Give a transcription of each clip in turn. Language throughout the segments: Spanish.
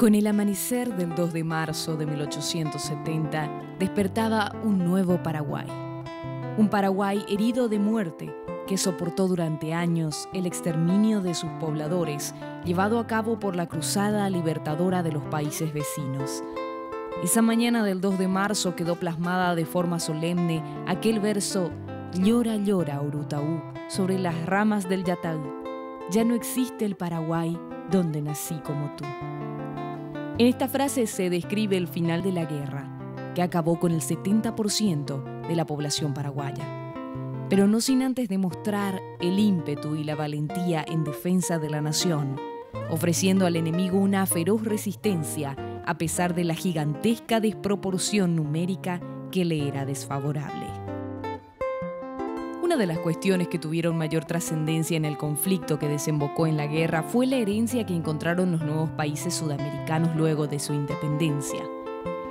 Con el amanecer del 2 de marzo de 1870, despertaba un nuevo Paraguay. Un Paraguay herido de muerte que soportó durante años el exterminio de sus pobladores, llevado a cabo por la cruzada libertadora de los países vecinos. Esa mañana del 2 de marzo quedó plasmada de forma solemne aquel verso «Llora, llora, Urutaú», sobre las ramas del Yataú. Ya no existe el Paraguay donde nací como tú. En esta frase se describe el final de la guerra, que acabó con el 70% de la población paraguaya. Pero no sin antes demostrar el ímpetu y la valentía en defensa de la nación, ofreciendo al enemigo una feroz resistencia a pesar de la gigantesca desproporción numérica que le era desfavorable. Una de las cuestiones que tuvieron mayor trascendencia en el conflicto que desembocó en la guerra fue la herencia que encontraron los nuevos países sudamericanos luego de su independencia.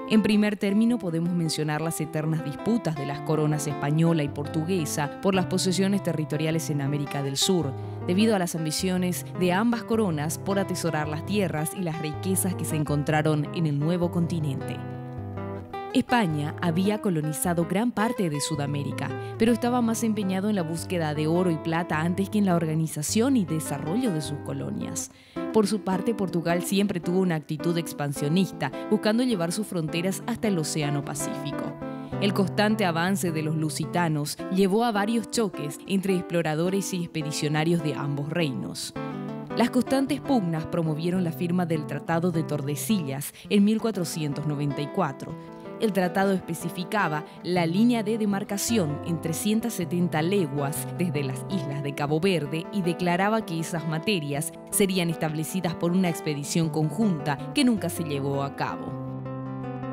En primer término podemos mencionar las eternas disputas de las coronas española y portuguesa por las posesiones territoriales en América del Sur, debido a las ambiciones de ambas coronas por atesorar las tierras y las riquezas que se encontraron en el nuevo continente. España había colonizado gran parte de Sudamérica, pero estaba más empeñado en la búsqueda de oro y plata antes que en la organización y desarrollo de sus colonias. Por su parte, Portugal siempre tuvo una actitud expansionista, buscando llevar sus fronteras hasta el Océano Pacífico. El constante avance de los lusitanos llevó a varios choques entre exploradores y expedicionarios de ambos reinos. Las constantes pugnas promovieron la firma del Tratado de Tordesillas en 1494. El tratado especificaba la línea de demarcación en 370 leguas desde las islas de Cabo Verde y declaraba que esas materias serían establecidas por una expedición conjunta que nunca se llevó a cabo.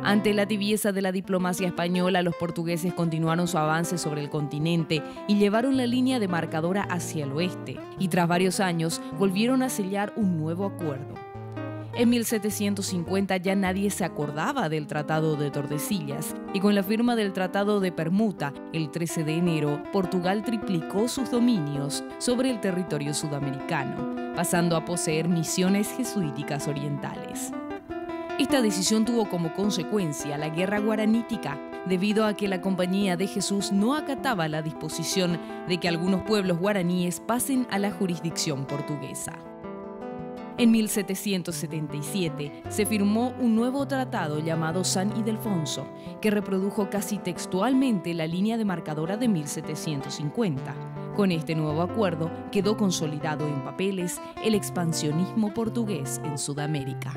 Ante la tibieza de la diplomacia española, los portugueses continuaron su avance sobre el continente y llevaron la línea demarcadora hacia el oeste, y tras varios años volvieron a sellar un nuevo acuerdo. En 1750 ya nadie se acordaba del Tratado de Tordesillas y con la firma del Tratado de Permuta, el 13 de enero, Portugal triplicó sus dominios sobre el territorio sudamericano, pasando a poseer misiones jesuíticas orientales. Esta decisión tuvo como consecuencia la Guerra Guaranítica, debido a que la Compañía de Jesús no acataba la disposición de que algunos pueblos guaraníes pasen a la jurisdicción portuguesa. En 1777 se firmó un nuevo tratado llamado San Ildefonso, que reprodujo casi textualmente la línea demarcadora de 1750. Con este nuevo acuerdo quedó consolidado en papeles el expansionismo portugués en Sudamérica.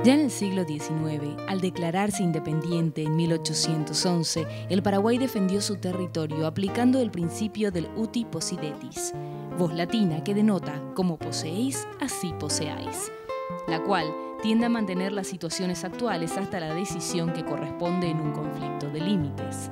Ya en el siglo XIX, al declararse independiente en 1811, el Paraguay defendió su territorio aplicando el principio del uti possidetis, voz latina que denota como poseéis, así poseáis, la cual tiende a mantener las situaciones actuales hasta la decisión que corresponde en un conflicto de límites.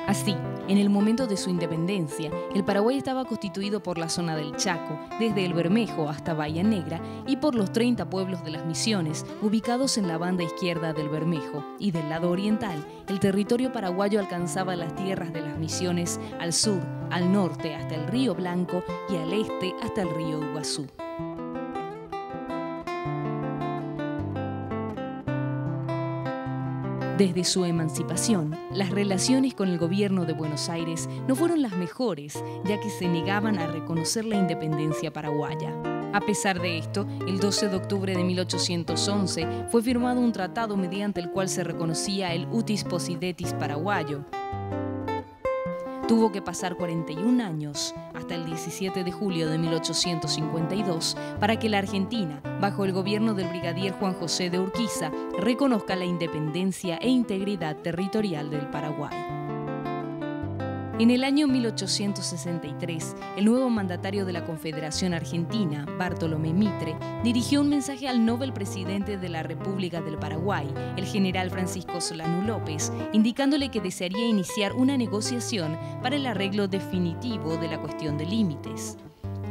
Así, en el momento de su independencia, el Paraguay estaba constituido por la zona del Chaco, desde el Bermejo hasta Bahía Negra, y por los 30 pueblos de las Misiones, ubicados en la banda izquierda del Bermejo, y del lado oriental, el territorio paraguayo alcanzaba las tierras de las Misiones al sur, al norte hasta el Río Blanco y al este hasta el Río Iguazú. Desde su emancipación, las relaciones con el gobierno de Buenos Aires no fueron las mejores, ya que se negaban a reconocer la independencia paraguaya. A pesar de esto, el 12 de octubre de 1811 fue firmado un tratado mediante el cual se reconocía el utis possidetis paraguayo. Tuvo que pasar 41 años, hasta el 17 de julio de 1852, para que la Argentina, bajo el gobierno del brigadier Juan José de Urquiza, reconozca la independencia e integridad territorial del Paraguay. En el año 1863, el nuevo mandatario de la Confederación Argentina, Bartolomé Mitre, dirigió un mensaje al Nobel presidente de la República del Paraguay, el general Francisco Solano López, indicándole que desearía iniciar una negociación para el arreglo definitivo de la cuestión de límites.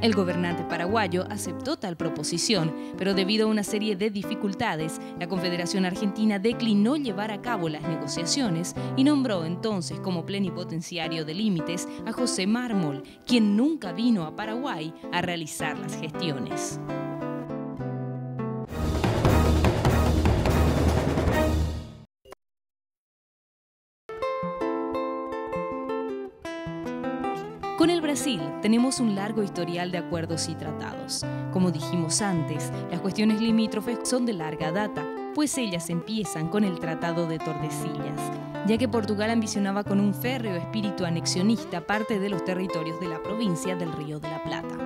El gobernante paraguayo aceptó tal proposición, pero debido a una serie de dificultades, la Confederación Argentina declinó llevar a cabo las negociaciones y nombró entonces como plenipotenciario de límites a José Mármol, quien nunca vino a Paraguay a realizar las gestiones. Con el Brasil tenemos un largo historial de acuerdos y tratados. Como dijimos antes, las cuestiones limítrofes son de larga data, pues ellas empiezan con el Tratado de Tordesillas, ya que Portugal ambicionaba con un férreo espíritu anexionista parte de los territorios de la provincia del Río de la Plata.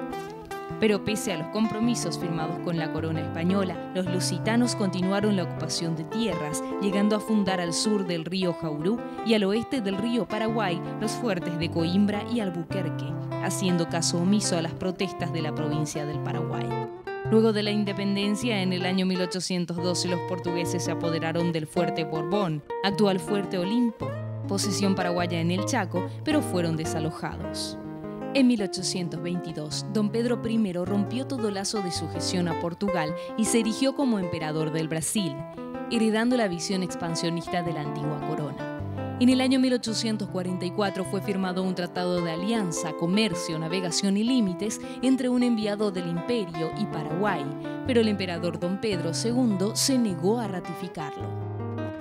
Pero pese a los compromisos firmados con la corona española, los lusitanos continuaron la ocupación de tierras, llegando a fundar al sur del río Jaurú y al oeste del río Paraguay los fuertes de Coimbra y Albuquerque, haciendo caso omiso a las protestas de la provincia del Paraguay. Luego de la independencia, en el año 1812, los portugueses se apoderaron del fuerte Borbón, actual fuerte Olimpo, posesión paraguaya en el Chaco, pero fueron desalojados. En 1822, don Pedro I rompió todo lazo de sujeción a Portugal y se erigió como emperador del Brasil, heredando la visión expansionista de la antigua corona. En el año 1844 fue firmado un tratado de alianza, comercio, navegación y límites entre un enviado del imperio y Paraguay, pero el emperador don Pedro II se negó a ratificarlo.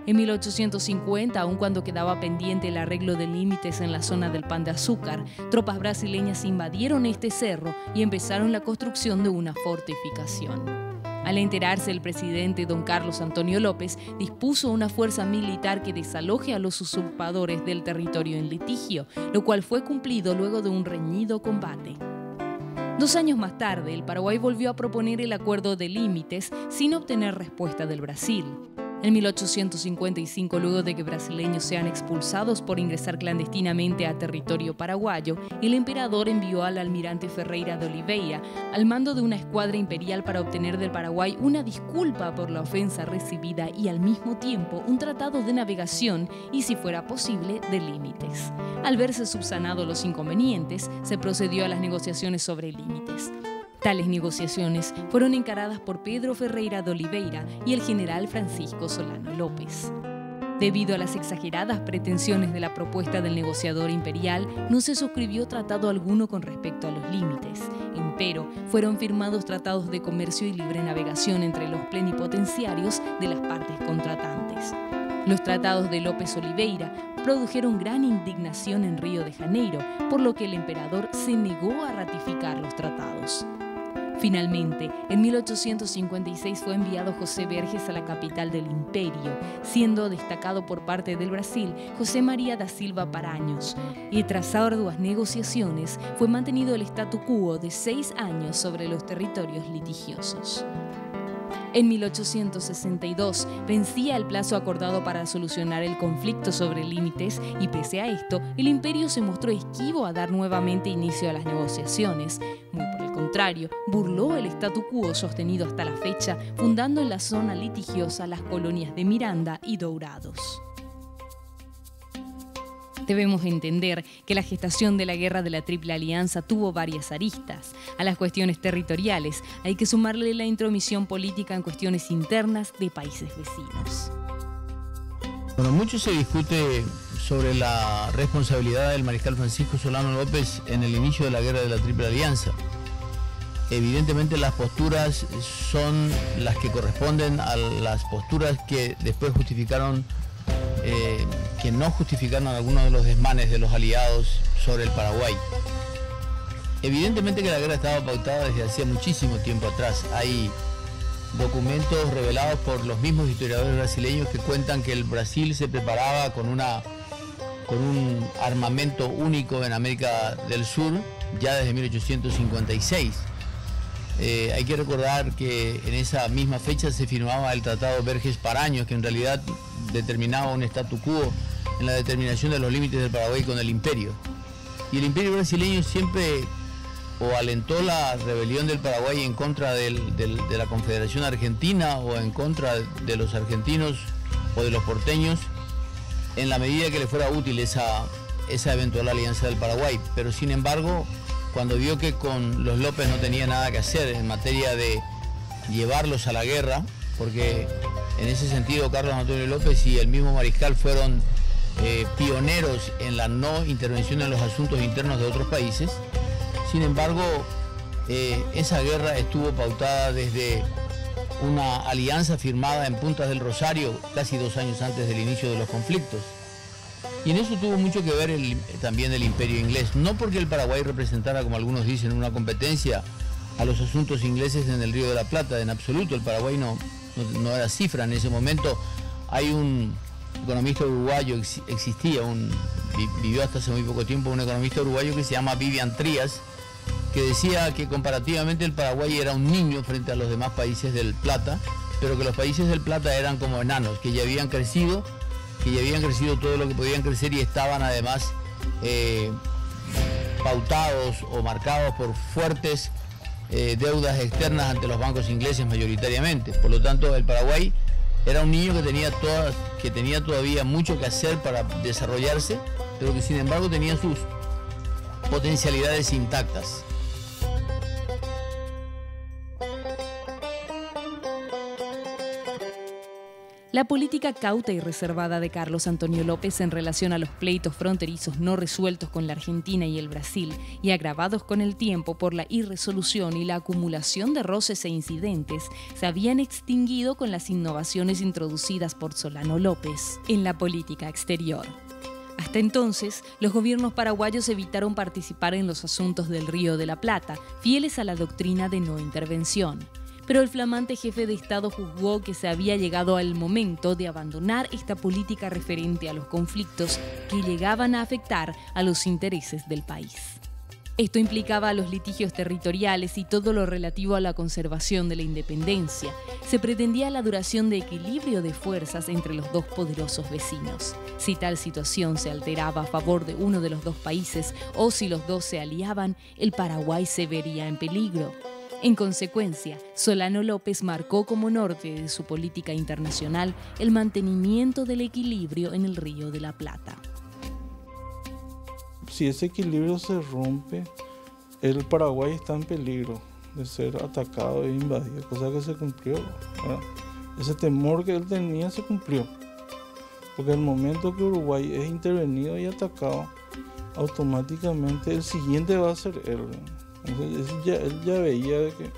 En 1850, aun cuando quedaba pendiente el arreglo de límites en la zona del Pan de Azúcar, tropas brasileñas invadieron este cerro y empezaron la construcción de una fortificación. Al enterarse, el presidente don Carlos Antonio López dispuso una fuerza militar que desaloje a los usurpadores del territorio en litigio, lo cual fue cumplido luego de un reñido combate. 2 años más tarde, el Paraguay volvió a proponer el acuerdo de límites sin obtener respuesta del Brasil. En 1855, luego de que brasileños sean expulsados por ingresar clandestinamente a territorio paraguayo, el emperador envió al almirante Ferreira de Oliveira al mando de una escuadra imperial para obtener del Paraguay una disculpa por la ofensa recibida y al mismo tiempo un tratado de navegación y, si fuera posible, de límites. Al verse subsanados los inconvenientes, se procedió a las negociaciones sobre límites. Tales negociaciones fueron encaradas por Pedro Ferreira de Oliveira y el general Francisco Solano López. Debido a las exageradas pretensiones de la propuesta del negociador imperial, no se suscribió tratado alguno con respecto a los límites. Empero, fueron firmados tratados de comercio y libre navegación entre los plenipotenciarios de las partes contratantes. Los tratados de López Oliveira produjeron gran indignación en Río de Janeiro, por lo que el emperador se negó a ratificar los tratados. Finalmente, en 1856 fue enviado José Verges a la capital del imperio, siendo destacado por parte del Brasil José María da Silva Paranhos, y tras arduas negociaciones fue mantenido el statu quo de 6 años sobre los territorios litigiosos. En 1862 vencía el plazo acordado para solucionar el conflicto sobre límites y, pese a esto, el imperio se mostró esquivo a dar nuevamente inicio a las negociaciones. Muy por el contrario, burló el statu quo sostenido hasta la fecha, fundando en la zona litigiosa las colonias de Miranda y Dourados. Debemos entender que la gestación de la Guerra de la Triple Alianza tuvo varias aristas. A las cuestiones territoriales hay que sumarle la intromisión política en cuestiones internas de países vecinos. Bueno, mucho se discute sobre la responsabilidad del mariscal Francisco Solano López en el inicio de la Guerra de la Triple Alianza. Evidentemente las posturas son las que corresponden a las posturas que después justificaron que no justificaron algunos de los desmanes de los aliados sobre el Paraguay. Evidentemente que la guerra estaba pautada desde hacía muchísimo tiempo atrás. Hay documentos revelados por los mismos historiadores brasileños que cuentan que el Brasil se preparaba con un armamento único en América del Sur ya desde 1856. Hay que recordar que en esa misma fecha se firmaba el Tratado Verges-Paranhos, que en realidad determinaba un statu quo en la determinación de los límites del Paraguay con el imperio. Y el imperio brasileño siempre alentó la rebelión del Paraguay en contra de la Confederación Argentina o en contra de los argentinos o de los porteños en la medida que le fuera útil esa eventual alianza del Paraguay. Pero sin embargo, cuando vio que con los López no tenía nada que hacer en materia de llevarlos a la guerra, porque en ese sentido Carlos Antonio López y el mismo mariscal fueron pioneros en la no intervención en los asuntos internos de otros países. Sin embargo, esa guerra estuvo pautada desde una alianza firmada en Puntas del Rosario casi 2 años antes del inicio de los conflictos. Y en eso tuvo mucho que ver también el imperio inglés, no porque el Paraguay representara, como algunos dicen, una competencia a los asuntos ingleses en el Río de la Plata, en absoluto. El Paraguay no era cifra en ese momento. Hay un economista uruguayo, vivió hasta hace muy poco tiempo, un economista uruguayo que se llama Vivian Trías, que decía que comparativamente el Paraguay era un niño frente a los demás países del Plata, pero que los países del Plata eran como enanos, que ya habían crecido todo lo que podían crecer y estaban además pautados o marcados por fuertes deudas externas ante los bancos ingleses mayoritariamente. Por lo tanto, el Paraguay era un niño que tenía todavía mucho que hacer para desarrollarse, pero que sin embargo tenía sus potencialidades intactas. La política cauta y reservada de Carlos Antonio López en relación a los pleitos fronterizos no resueltos con la Argentina y el Brasil y agravados con el tiempo por la irresolución y la acumulación de roces e incidentes se habían extinguido con las innovaciones introducidas por Solano López en la política exterior. Hasta entonces, los gobiernos paraguayos evitaron participar en los asuntos del Río de la Plata, fieles a la doctrina de no intervención. Pero el flamante jefe de Estado juzgó que se había llegado al momento de abandonar esta política referente a los conflictos que llegaban a afectar a los intereses del país. Esto implicaba los litigios territoriales y todo lo relativo a la conservación de la independencia. Se pretendía la duración de equilibrio de fuerzas entre los dos poderosos vecinos. Si tal situación se alteraba a favor de uno de los dos países o si los dos se aliaban, el Paraguay se vería en peligro. En consecuencia, Solano López marcó como norte de su política internacional el mantenimiento del equilibrio en el Río de la Plata. Si ese equilibrio se rompe, el Paraguay está en peligro de ser atacado e invadido, cosa que se cumplió, ¿verdad? Ese temor que él tenía se cumplió, porque el momento que Uruguay es intervenido y atacado, automáticamente el siguiente va a ser él. Entonces, él ya veía de que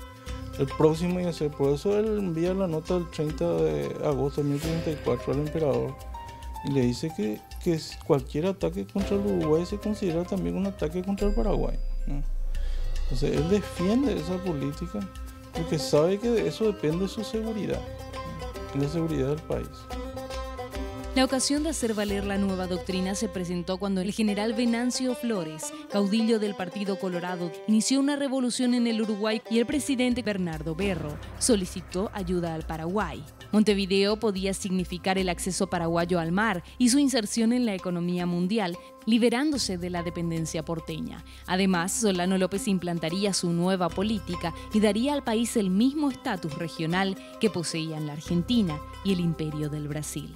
el próximo iba a ser. Por eso él envía la nota del 30 de agosto de 1934 al emperador y le dice que cualquier ataque contra el Uruguay se considera también un ataque contra el Paraguay, ¿no? Entonces él defiende esa política porque sabe que de eso depende su seguridad, ¿no? La seguridad del país. La ocasión de hacer valer la nueva doctrina se presentó cuando el general Venancio Flores, caudillo del Partido Colorado, inició una revolución en el Uruguay y el presidente Bernardo Berro solicitó ayuda al Paraguay. Montevideo podía significar el acceso paraguayo al mar y su inserción en la economía mundial, liberándose de la dependencia porteña. Además, Solano López implantaría su nueva política y daría al país el mismo estatus regional que poseían la Argentina y el Imperio del Brasil.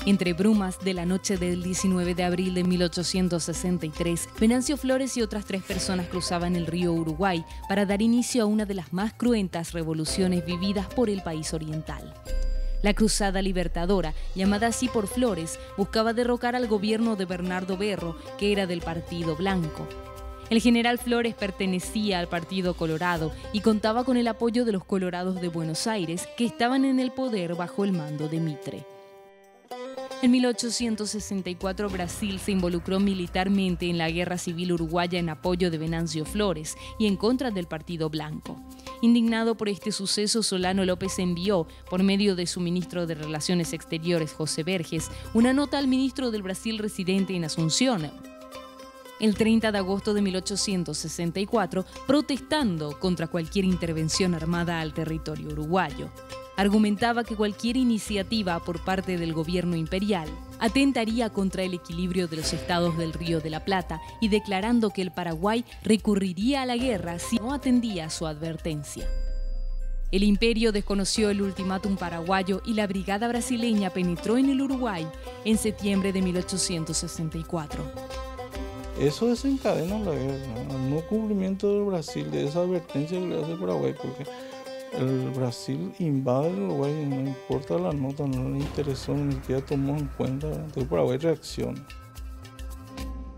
Entre brumas de la noche del 19 de abril de 1863, Venancio Flores y otras 3 personas cruzaban el río Uruguay para dar inicio a una de las más cruentas revoluciones vividas por el país oriental. La Cruzada Libertadora, llamada así por Flores, buscaba derrocar al gobierno de Bernardo Berro, que era del Partido Blanco. El general Flores pertenecía al Partido Colorado y contaba con el apoyo de los colorados de Buenos Aires, que estaban en el poder bajo el mando de Mitre. En 1864, Brasil se involucró militarmente en la Guerra Civil Uruguaya en apoyo de Venancio Flores y en contra del Partido Blanco. Indignado por este suceso, Solano López envió, por medio de su ministro de Relaciones Exteriores, José Verges, una nota al ministro del Brasil residente en Asunción, el 30 de agosto de 1864, protestando contra cualquier intervención armada al territorio uruguayo. Argumentaba que cualquier iniciativa por parte del gobierno imperial atentaría contra el equilibrio de los estados del Río de la Plata y declarando que el Paraguay recurriría a la guerra si no atendía a su advertencia. El imperio desconoció el ultimátum paraguayo y la brigada brasileña penetró en el Uruguay en septiembre de 1864. Eso desencadena la guerra, ¿no? El no cumplimiento del Brasil de esa advertencia que le hace el Paraguay, porque el Brasil invade el Uruguay, no importa la nota, no le interesó, ni siquiera tomó en cuenta, entonces el Paraguay reacciona.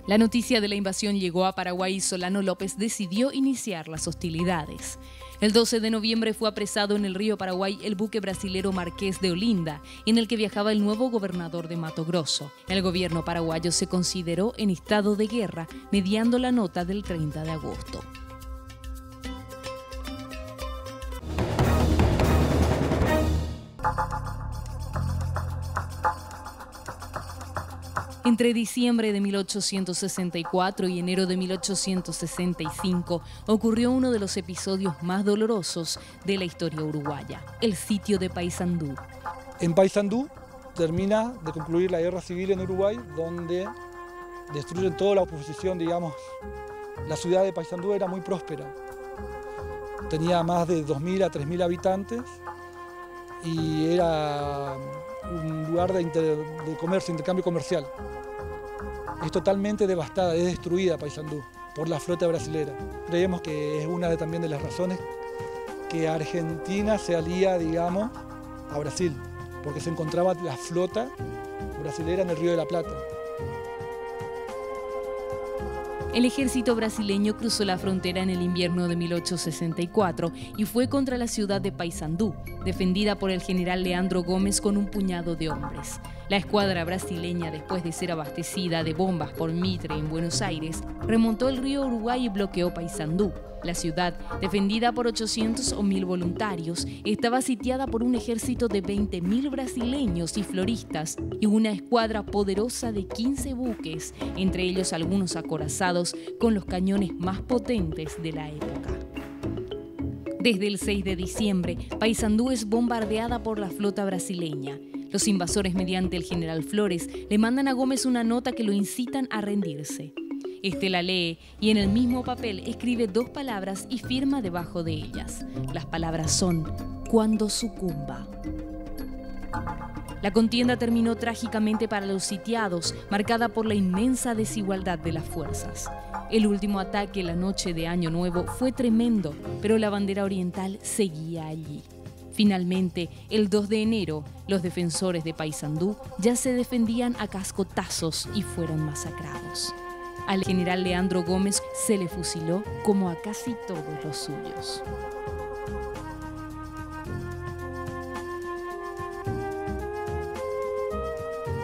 La noticia de la invasión llegó a Paraguay y Solano López decidió iniciar las hostilidades. El 12 de noviembre fue apresado en el río Paraguay el buque brasilero Marqués de Olinda, en el que viajaba el nuevo gobernador de Mato Grosso. El gobierno paraguayo se consideró en estado de guerra, mediando la nota del 30 de agosto. Entre diciembre de 1864 y enero de 1865 ocurrió uno de los episodios más dolorosos de la historia uruguaya, el sitio de Paysandú. En Paysandú termina de concluir la guerra civil en Uruguay, donde destruyen toda la oposición, digamos. La ciudad de Paysandú era muy próspera, tenía más de 2.000 a 3.000 habitantes y era un lugar de comercio, intercambio comercial. Es totalmente devastada, es destruida Paysandú por la flota brasilera. Creemos que es una también de las razones que Argentina se alía, digamos, a Brasil, porque se encontraba la flota brasilera en el Río de la Plata. El ejército brasileño cruzó la frontera en el invierno de 1864 y fue contra la ciudad de Paysandú, defendida por el general Leandro Gómez con un puñado de hombres. La escuadra brasileña, después de ser abastecida de bombas por Mitre en Buenos Aires, remontó el río Uruguay y bloqueó Paysandú. La ciudad, defendida por 800 o 1.000 voluntarios, estaba sitiada por un ejército de 20.000 brasileños y floristas y una escuadra poderosa de 15 buques, entre ellos algunos acorazados con los cañones más potentes de la época. Desde el 6 de diciembre, Paysandú es bombardeada por la flota brasileña. Los invasores, mediante el general Flores, le mandan a Gómez una nota que lo incitan a rendirse. Este la lee y en el mismo papel escribe 2 palabras y firma debajo de ellas. Las palabras son «cuando sucumba». La contienda terminó trágicamente para los sitiados, marcada por la inmensa desigualdad de las fuerzas. El último ataque la noche de Año Nuevo fue tremendo, pero la bandera oriental seguía allí. Finalmente, el 2 de enero, los defensores de Paysandú ya se defendían a cascotazos y fueron masacrados. Al general Leandro Gómez se le fusiló como a casi todos los suyos.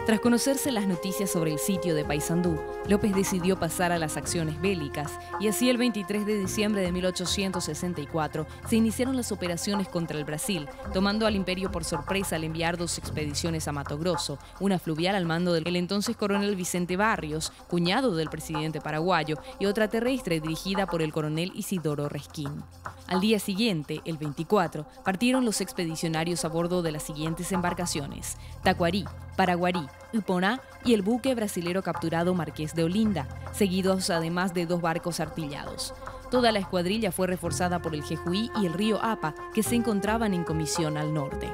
Tras conocerse las noticias sobre el sitio de Paysandú, López decidió pasar a las acciones bélicas y así el 23 de diciembre de 1864 se iniciaron las operaciones contra el Brasil, tomando al imperio por sorpresa al enviar 2 expediciones a Mato Grosso, una fluvial al mando del entonces coronel Vicente Barrios, cuñado del presidente paraguayo, y otra terrestre dirigida por el coronel Isidoro Resquín. Al día siguiente, el 24, partieron los expedicionarios a bordo de las siguientes embarcaciones: Tacuarí, Paraguarí, Uponá y el buque brasilero capturado Marqués de Olinda, seguidos además de 2 barcos artillados. Toda la escuadrilla fue reforzada por el Jejuí y el río Apa, que se encontraban en comisión al norte.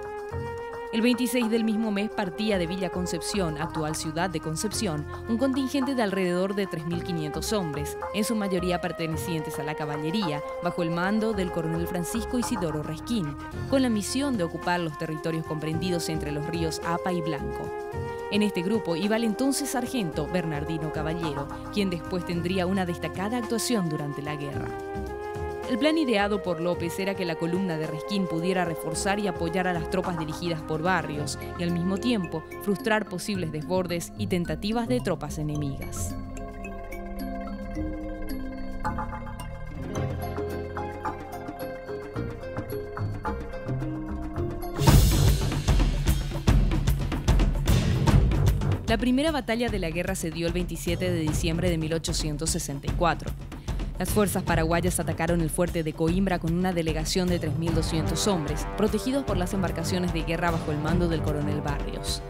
El 26 del mismo mes partía de Villa Concepción, actual ciudad de Concepción, un contingente de alrededor de 3.500 hombres, en su mayoría pertenecientes a la caballería, bajo el mando del coronel Francisco Isidoro Resquín, con la misión de ocupar los territorios comprendidos entre los ríos Apa y Blanco. En este grupo iba el entonces sargento Bernardino Caballero, quien después tendría una destacada actuación durante la guerra. El plan ideado por López era que la columna de Resquín pudiera reforzar y apoyar a las tropas dirigidas por Barrios y al mismo tiempo frustrar posibles desbordes y tentativas de tropas enemigas. La primera batalla de la guerra se dio el 27 de diciembre de 1864. Las fuerzas paraguayas atacaron el fuerte de Coimbra con una delegación de 3.200 hombres, protegidos por las embarcaciones de guerra bajo el mando del coronel Barrios.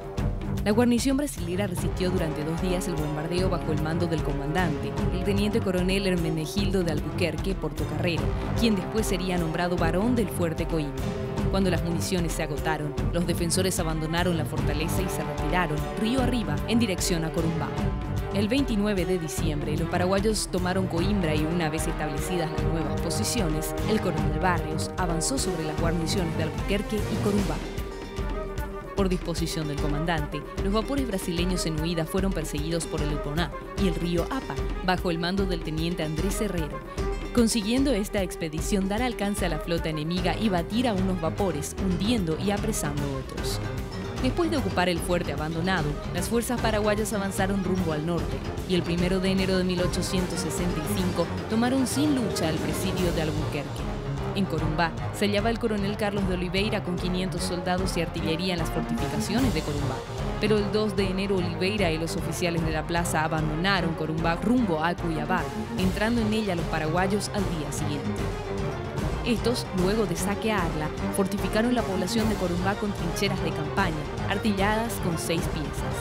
La guarnición brasilera resistió durante 2 días el bombardeo bajo el mando del comandante, el teniente coronel Hermenegildo de Albuquerque Portocarrero, quien después sería nombrado barón del fuerte Coimbra. Cuando las municiones se agotaron, los defensores abandonaron la fortaleza y se retiraron, río arriba, en dirección a Corumbá. El 29 de diciembre, los paraguayos tomaron Coimbra y una vez establecidas las nuevas posiciones, el coronel Barrios avanzó sobre las guarniciones de Albuquerque y Corumbá. Por disposición del comandante, los vapores brasileños en huida fueron perseguidos por el Uponá y el río Apa, bajo el mando del teniente Andrés Herrero, consiguiendo esta expedición dar alcance a la flota enemiga y batir a unos vapores, hundiendo y apresando otros. Después de ocupar el fuerte abandonado, las fuerzas paraguayas avanzaron rumbo al norte y el 1 de enero de 1865 tomaron sin lucha el presidio de Albuquerque. En Corumbá se hallaba el coronel Carlos de Oliveira con 500 soldados y artillería en las fortificaciones de Corumbá. Pero el 2 de enero Oliveira y los oficiales de la plaza abandonaron Corumbá rumbo a Cuyabá, entrando en ella los paraguayos al día siguiente. Estos, luego de saquearla, fortificaron la población de Corumbá con trincheras de campaña, artilladas con 6 piezas.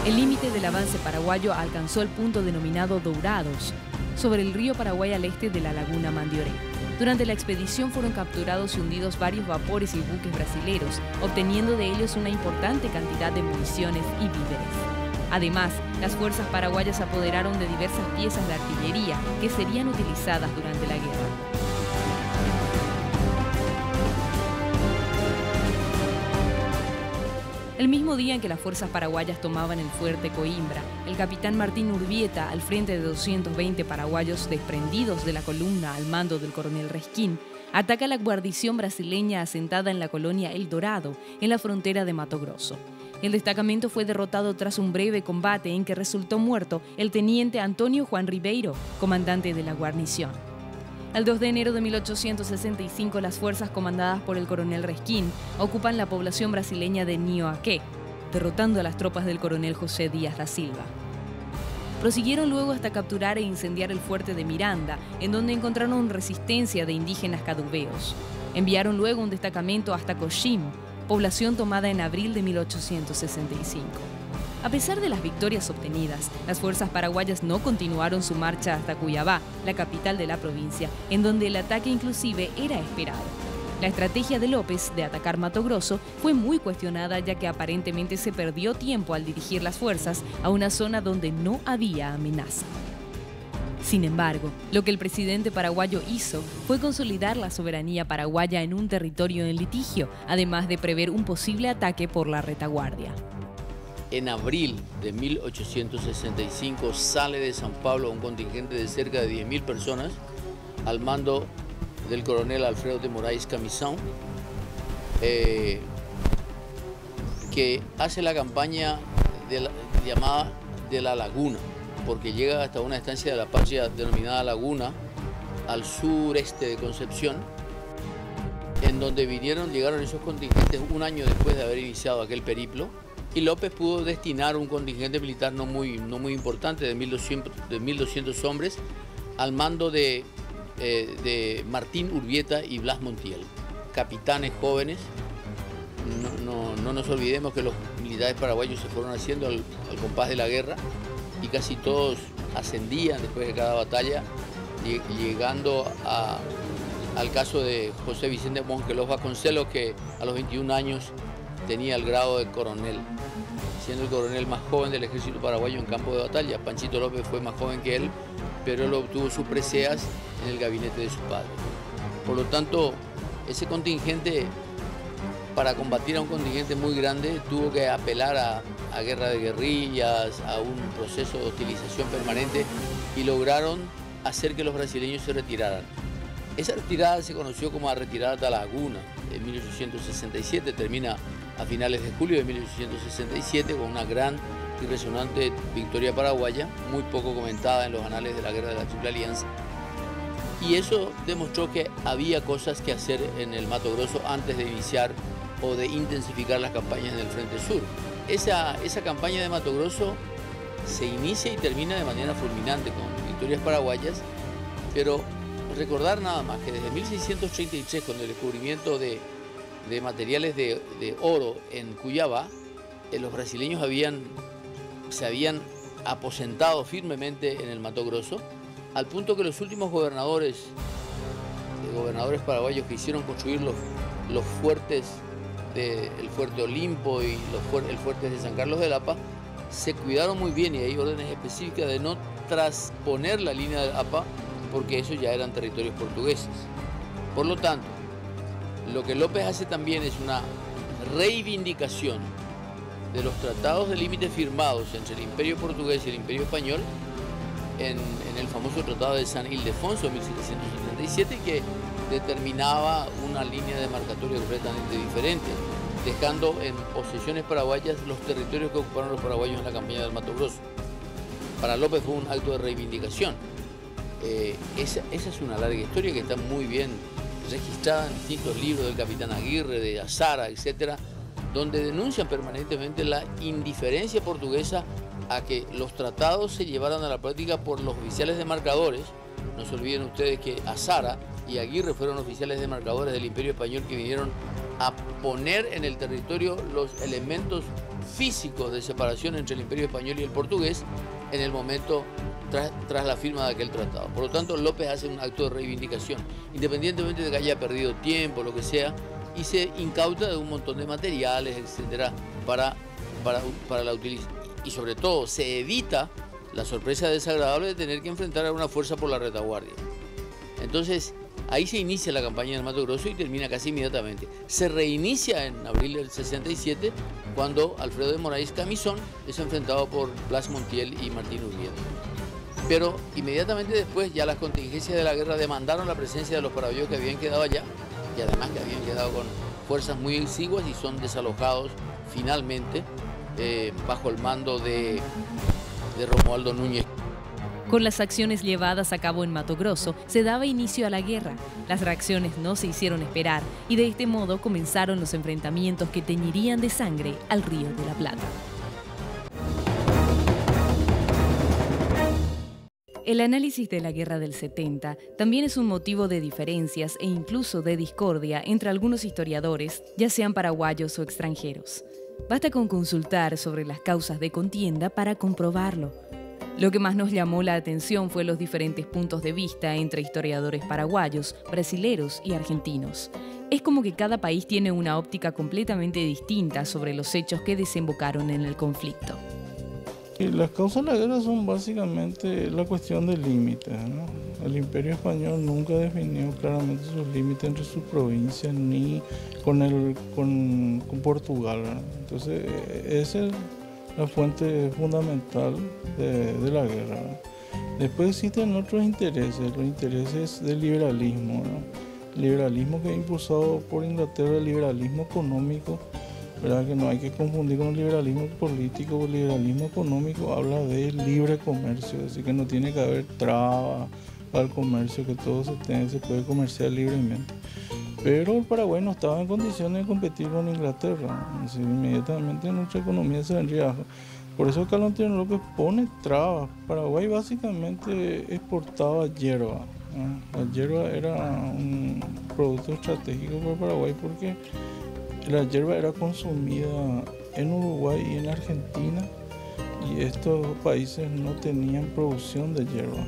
El límite del avance paraguayo alcanzó el punto denominado Dourados, sobre el río Paraguay al este de la laguna Mandioré. Durante la expedición fueron capturados y hundidos varios vapores y buques brasileros, obteniendo de ellos una importante cantidad de municiones y víveres. Además, las fuerzas paraguayas se apoderaron de diversas piezas de artillería que serían utilizadas durante la guerra. El mismo día en que las fuerzas paraguayas tomaban el fuerte Coimbra, el capitán Martín Urbieta, al frente de 220 paraguayos desprendidos de la columna al mando del coronel Resquín, ataca la guarnición brasileña asentada en la colonia El Dorado, en la frontera de Mato Grosso. El destacamento fue derrotado tras un breve combate en que resultó muerto el teniente Antonio Juan Ribeiro, comandante de la guarnición. El 2 de enero de 1865, las fuerzas comandadas por el coronel Resquín ocupan la población brasileña de Nioaqué, derrotando a las tropas del coronel José Díaz da Silva. Prosiguieron luego hasta capturar e incendiar el fuerte de Miranda, en donde encontraron resistencia de indígenas caduveos. Enviaron luego un destacamento hasta Coxim, población tomada en abril de 1865. A pesar de las victorias obtenidas, las fuerzas paraguayas no continuaron su marcha hasta Cuyabá, la capital de la provincia, en donde el ataque inclusive era esperado. La estrategia de López de atacar Mato Grosso fue muy cuestionada, ya que aparentemente se perdió tiempo al dirigir las fuerzas a una zona donde no había amenaza. Sin embargo, lo que el presidente paraguayo hizo fue consolidar la soberanía paraguaya en un territorio en litigio, además de prever un posible ataque por la retaguardia. En abril de 1865 sale de San Pablo un contingente de cerca de 10.000 personas al mando del coronel Alfredo de Moraes Camisão, que hace la campaña llamada de la Laguna, porque llega hasta una estancia de la patria denominada Laguna, al sureste de Concepción, en donde llegaron esos contingentes un año después de haber iniciado aquel periplo, y López pudo destinar un contingente militar no muy importante de 1.200 hombres al mando de Martín Urbieta y Blas Montiel, capitanes jóvenes. No nos olvidemos que los militares paraguayos se fueron haciendo al compás de la guerra y casi todos ascendían después de cada batalla, llegando al caso de José Vicente Mongelos Vasconcelos, que a los 21 años tenía el grado de coronel, siendo el coronel más joven del ejército paraguayo en campo de batalla. Panchito López fue más joven que él, pero él obtuvo sus preseas en el gabinete de su padre. Por lo tanto, ese contingente, para combatir a un contingente muy grande, tuvo que apelar a guerra de guerrillas, a un proceso de hostilización permanente, y lograron hacer que los brasileños se retiraran. Esa retirada se conoció como la retirada de la Laguna en 1867, termina a finales de julio de 1867 con una gran y resonante victoria paraguaya, muy poco comentada en los anales de la Guerra de la Triple Alianza. Y eso demostró que había cosas que hacer en el Mato Grosso antes de iniciar o de intensificar las campañas en el Frente Sur. Esa campaña de Mato Grosso se inicia y termina de manera fulminante con victorias paraguayas, pero recordar nada más que desde 1633, con el descubrimiento de materiales de oro en Cuyabá, los brasileños se habían aposentado firmemente en el Mato Grosso, al punto que los últimos gobernadores paraguayos que hicieron construir los fuertes, el fuerte Olimpo y el fuerte de San Carlos de Lapa, se cuidaron muy bien, y hay órdenes específicas de no trasponer la línea del APA, porque esos ya eran territorios portugueses. Por lo tanto, lo que López hace también es una reivindicación de los tratados de límites firmados entre el Imperio Portugués y el Imperio Español en el famoso Tratado de San Ildefonso de 1777, que determinaba una línea demarcatoria completamente diferente, dejando en posesiones paraguayas los territorios que ocuparon los paraguayos en la campaña del Mato Grosso. Para López fue un acto de reivindicación. Esa es una larga historia que está muy bien registrada en distintos libros del capitán Aguirre, de Azara, etcétera, donde denuncian permanentemente la indiferencia portuguesa a que los tratados se llevaran a la práctica por los oficiales demarcadores. No se olviden ustedes que Azara y Aguirre fueron oficiales demarcadores del Imperio Español que vinieron a poner en el territorio los elementos físicos de separación entre el Imperio Español y el portugués en el momento tras la firma de aquel tratado. Por lo tanto, López hace un acto de reivindicación, independientemente de que haya perdido tiempo, lo que sea, y se incauta de un montón de materiales, etcétera, para la utilización. Y sobre todo, se evita la sorpresa desagradable de tener que enfrentar a una fuerza por la retaguardia. Entonces, ahí se inicia la campaña del Mato Grosso y termina casi inmediatamente. Se reinicia en abril del 67, cuando Alfredo de Moraes Camisón es enfrentado por Blas Montiel y Martín Urbieta. Pero inmediatamente después ya las contingencias de la guerra demandaron la presencia de los paraguayos que habían quedado allá, y además que habían quedado con fuerzas muy exiguas, y son desalojados finalmente bajo el mando de Romualdo Núñez. Con las acciones llevadas a cabo en Mato Grosso, se daba inicio a la guerra. Las reacciones no se hicieron esperar y de este modo comenzaron los enfrentamientos que teñirían de sangre al Río de la Plata. El análisis de la Guerra del 70 también es un motivo de diferencias e incluso de discordia entre algunos historiadores, ya sean paraguayos o extranjeros. Basta con consultar sobre las causas de contienda para comprobarlo. Lo que más nos llamó la atención fue los diferentes puntos de vista entre historiadores paraguayos, brasileros y argentinos. Es como que cada país tiene una óptica completamente distinta sobre los hechos que desembocaron en el conflicto. Y las causas de la guerra son básicamente la cuestión de límites, ¿no? El Imperio Español nunca definió claramente sus límites entre sus provincias ni con Portugal, ¿no? Entonces, esa es la fuente fundamental de la guerra, ¿no? Después existen otros intereses, los intereses del liberalismo, ¿no? El liberalismo que es impulsado por Inglaterra, el liberalismo económico, ¿verdad? Que no hay que confundir con el liberalismo político. El liberalismo económico habla de libre comercio, así que no tiene que haber trabas al comercio, que todo se puede comerciar libremente. Pero el Paraguay no estaba en condiciones de competir con Inglaterra, así inmediatamente nuestra economía se vendría abajo. Por eso Carlos Antonio López pone trabas. Paraguay básicamente exportaba hierba. La hierba era un producto estratégico para Paraguay porque la hierba era consumida en Uruguay y en Argentina, y estos países no tenían producción de hierba.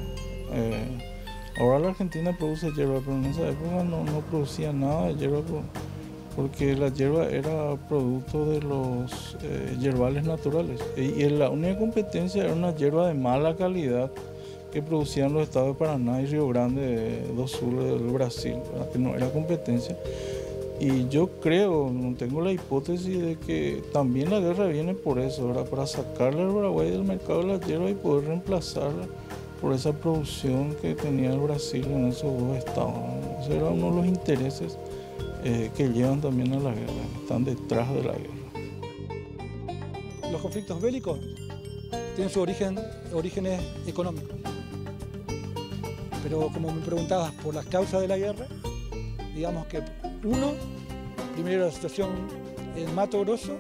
Ahora la Argentina produce hierba, pero en esa época no producía nada de hierba porque la hierba era producto de los yerbales naturales. Y la única competencia era una hierba de mala calidad que producían los estados de Paraná y Río Grande do Sul del Brasil, ¿verdad? Que no era competencia. Y yo creo, no tengo la hipótesis de que también la guerra viene por eso, ¿verdad? Para sacarle al Paraguay del mercado de la hierba y poder reemplazarla por esa producción que tenía el Brasil en esos dos estados, ¿no? Ese era uno de los intereses que llevan también a la guerra, que están detrás de la guerra. Los conflictos bélicos tienen sus orígenes económicos. Pero como me preguntabas por las causas de la guerra, digamos que primero la situación en Mato Grosso,